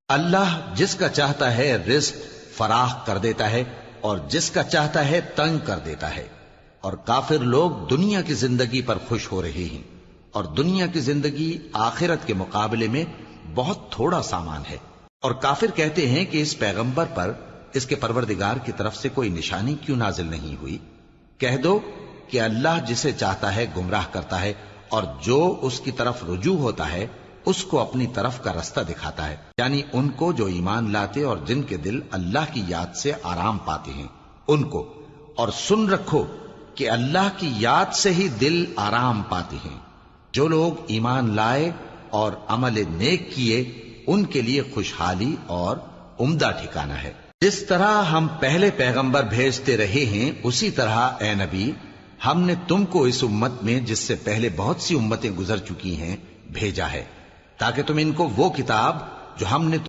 اللہ جس کا چاہتا ہے رزق فراخ کر دیتا ہے اور جس کا چاہتا ہے تنگ کر دیتا ہے، اور کافر لوگ دنیا کی زندگی پر خوش ہو رہے ہیں، اور دنیا کی زندگی آخرت کے مقابلے میں بہت تھوڑا سامان ہے۔ اور کافر کہتے ہیں کہ اس پیغمبر پر اس کے پروردگار کی طرف سے کوئی نشانی کیوں نازل نہیں ہوئی؟ کہہ دو کہ اللہ جسے چاہتا ہے گمراہ کرتا ہے، اور جو اس کی طرف رجوع ہوتا ہے اس کو اپنی طرف کا رستہ دکھاتا ہے، یعنی ان کو جو ایمان لاتے اور جن کے دل اللہ کی یاد سے آرام پاتے ہیں ان کو۔ اور سن رکھو کہ اللہ کی یاد سے ہی دل آرام پاتے ہیں۔ جو لوگ ایمان لائے اور عمل نیک کیے ان کے لیے خوشحالی اور عمدہ ٹھکانہ ہے۔ جس طرح ہم پہلے پیغمبر بھیجتے رہے ہیں اسی طرح اے نبی ہم نے تم کو اس امت میں جس سے پہلے بہت سی امتیں گزر چکی ہیں بھیجا ہے، تاکہ تم ان کو وہ کتاب جو ہم نے